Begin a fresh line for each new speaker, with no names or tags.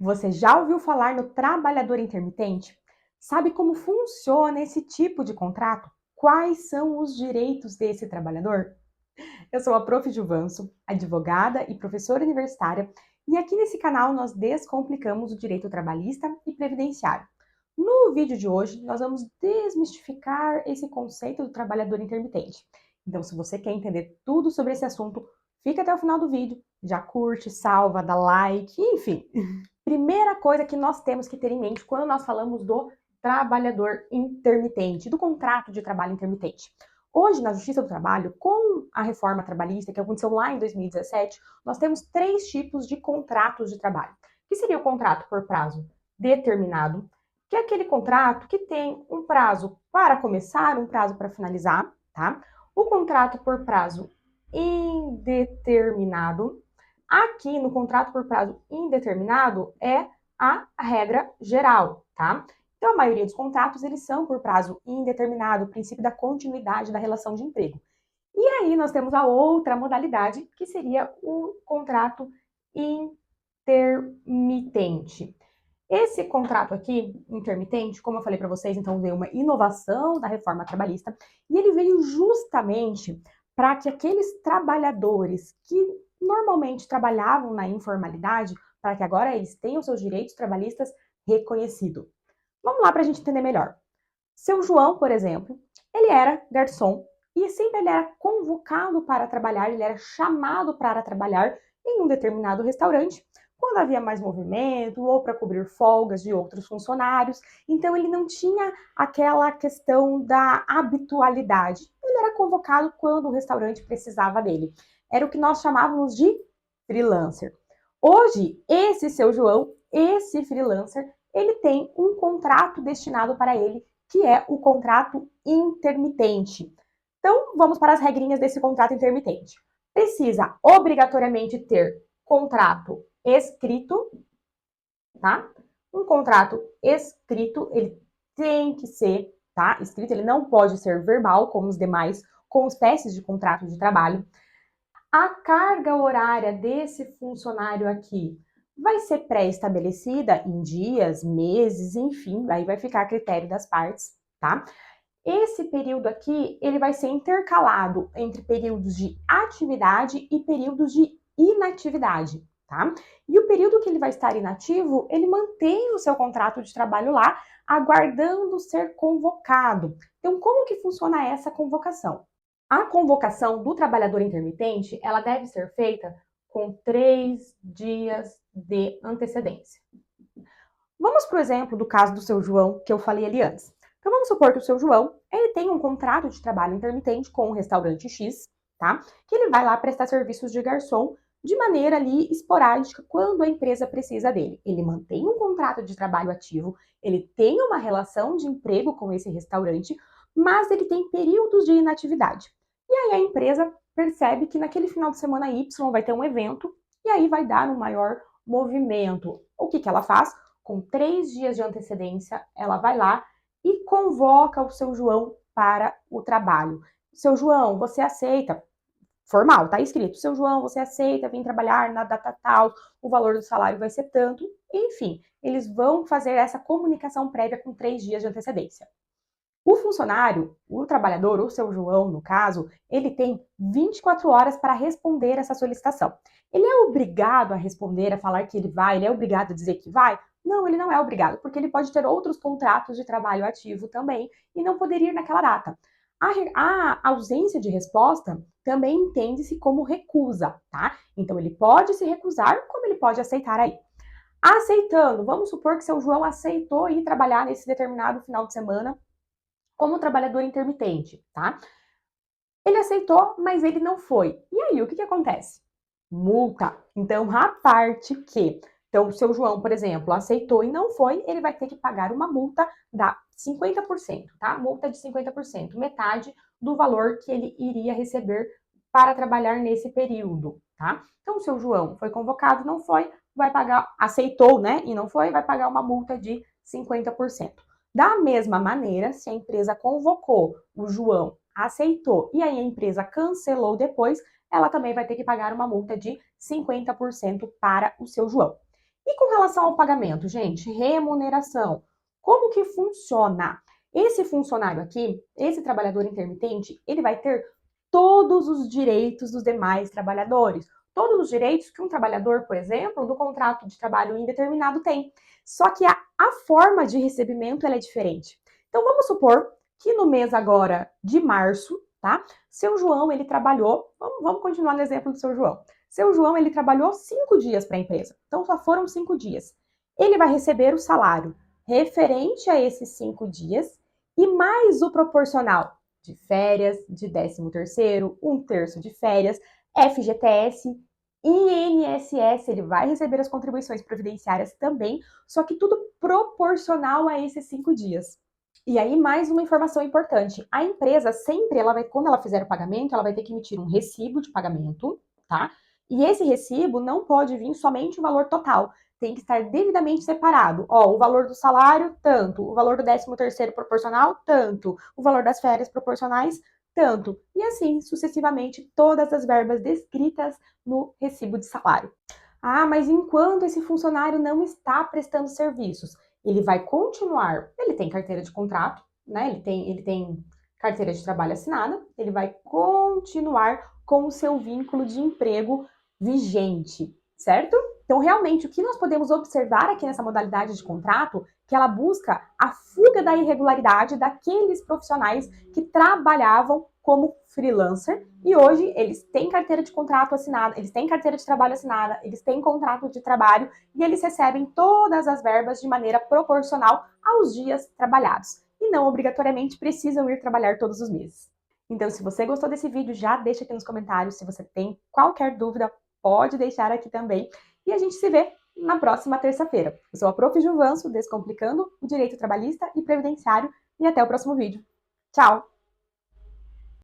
Você já ouviu falar no trabalhador intermitente? Sabe como funciona esse tipo de contrato? Quais são os direitos desse trabalhador? Eu sou a Prof. Gilvanso, advogada e professora universitária, e aqui nesse canal nós descomplicamos o direito trabalhista e previdenciário. No vídeo de hoje, nós vamos desmistificar esse conceito do trabalhador intermitente. Então, se você quer entender tudo sobre esse assunto, fica até o final do vídeo, já curte, salva, dá like, enfim. Primeira coisa que nós temos que ter em mente quando nós falamos do trabalhador intermitente, do contrato de trabalho intermitente. Hoje, na Justiça do Trabalho, com a reforma trabalhista que aconteceu lá em 2017, nós temos 3 tipos de contratos de trabalho. Que seria o contrato por prazo determinado, que é aquele contrato que tem um prazo para começar, um prazo para finalizar, tá? O contrato por prazo indeterminado. Aqui no contrato por prazo indeterminado é a regra geral, tá? Então, a maioria dos contratos, eles são por prazo indeterminado, o princípio da continuidade da relação de emprego. E aí nós temos a outra modalidade, que seria o contrato intermitente. Esse contrato aqui, intermitente, como eu falei para vocês, então veio uma inovação da reforma trabalhista, e ele veio justamente para que aqueles trabalhadores que normalmente trabalhavam na informalidade, para que agora eles tenham seus direitos trabalhistas reconhecidos. Vamos lá para a gente entender melhor. Seu João, por exemplo, ele era garçom e sempre ele era convocado para trabalhar, ele era chamado para trabalhar em um determinado restaurante quando havia mais movimento ou para cobrir folgas de outros funcionários. Então ele não tinha aquela questão da habitualidade. Ele era convocado quando o restaurante precisava dele. Era o que nós chamávamos de freelancer. Hoje, esse seu João, esse freelancer, ele tem um contrato destinado para ele, que é o contrato intermitente. Então, vamos para as regrinhas desse contrato intermitente. Precisa obrigatoriamente ter contrato escrito, tá? Um contrato escrito, ele tem que ser, tá? Escrito, ele não pode ser verbal, como os demais, com espécies de contrato de trabalho. A carga horária desse funcionário aqui vai ser pré-estabelecida em dias, meses, enfim, aí vai ficar a critério das partes, tá? Esse período aqui, ele vai ser intercalado entre períodos de atividade e períodos de inatividade, tá? E o período que ele vai estar inativo, ele mantém o seu contrato de trabalho lá, aguardando ser convocado. Então, como que funciona essa convocação? A convocação do trabalhador intermitente, ela deve ser feita com 3 dias de antecedência. Vamos para o exemplo do caso do seu João, que eu falei ali antes. Então, vamos supor que o seu João, ele tem um contrato de trabalho intermitente com um restaurante X, tá? Que ele vai lá prestar serviços de garçom de maneira ali esporádica quando a empresa precisa dele. Ele mantém um contrato de trabalho ativo, ele tem uma relação de emprego com esse restaurante, mas ele tem períodos de inatividade. E aí a empresa percebe que naquele final de semana Y vai ter um evento e aí vai dar um maior movimento. O que ela faz? Com 3 dias de antecedência, ela vai lá e convoca o seu João para o trabalho. Seu João, você aceita? Formal, tá escrito. Seu João, você aceita vir trabalhar na data tal, o valor do salário vai ser tanto. Enfim, eles vão fazer essa comunicação prévia com 3 dias de antecedência. O funcionário, o trabalhador, o seu João, no caso, ele tem 24 horas para responder essa solicitação. Ele é obrigado a responder, a falar que ele vai, ele é obrigado a dizer que vai? Não, ele não é obrigado, porque ele pode ter outros contratos de trabalho ativo também e não poderia ir naquela data. A ausência de resposta também entende-se como recusa, tá? Então ele pode se recusar, como ele pode aceitar aí. Aceitando, vamos supor que seu João aceitou ir trabalhar nesse determinado final de semana como trabalhador intermitente, tá? Ele aceitou, mas ele não foi. E aí, o que acontece? Multa. Então, a parte que... Então, o seu João, por exemplo, aceitou e não foi, ele vai ter que pagar uma multa da 50%, tá? Multa de 50%, metade do valor que ele iria receber para trabalhar nesse período, tá? Então, o seu João foi convocado, não foi, vai pagar, aceitou, né? E não foi, vai pagar uma multa de 50%. Da mesma maneira, se a empresa convocou o João, aceitou e aí a empresa cancelou depois, ela também vai ter que pagar uma multa de 50% para o seu João. E com relação ao pagamento, gente, remuneração, como que funciona? Esse funcionário aqui, esse trabalhador intermitente, ele vai ter todos os direitos dos demais trabalhadores. Todos os direitos que um trabalhador, por exemplo, do contrato de trabalho indeterminado tem. Só que a forma de recebimento ela é diferente. Então vamos supor que no mês agora de março, tá? Seu João, ele trabalhou, vamos continuar no exemplo do seu João. Seu João, ele trabalhou 5 dias para a empresa. Então só foram 5 dias. Ele vai receber o salário referente a esses 5 dias e mais o proporcional de férias, de 13º, 1/3 de férias, FGTS, INSS, ele vai receber as contribuições previdenciárias também, só que tudo proporcional a esses 5 dias. E aí, mais uma informação importante. A empresa sempre, quando ela fizer o pagamento, ela vai ter que emitir um recibo de pagamento, tá? E esse recibo não pode vir somente o valor total. Tem que estar devidamente separado. Ó, o valor do salário, tanto. O valor do 13º proporcional, tanto. O valor das férias proporcionais, tanto. E assim, sucessivamente, todas as verbas descritas no recibo de salário. Ah, mas enquanto esse funcionário não está prestando serviços, ele vai continuar, ele tem carteira de contrato, né? Ele tem carteira de trabalho assinada, ele vai continuar com o seu vínculo de emprego vigente, certo? Então, realmente, o que nós podemos observar aqui nessa modalidade de contrato, que ela busca a fuga da irregularidade daqueles profissionais que trabalhavam como freelancer e hoje eles têm carteira de contrato assinada, eles têm carteira de trabalho assinada, eles têm contrato de trabalho e eles recebem todas as verbas de maneira proporcional aos dias trabalhados e não obrigatoriamente precisam ir trabalhar todos os meses. Então, se você gostou desse vídeo, já deixa aqui nos comentários. Se você tem qualquer dúvida, pode deixar aqui também. E a gente se vê na próxima terça-feira. Eu sou a Prof. Juvanço, descomplicando o direito trabalhista e previdenciário. E até o próximo vídeo. Tchau!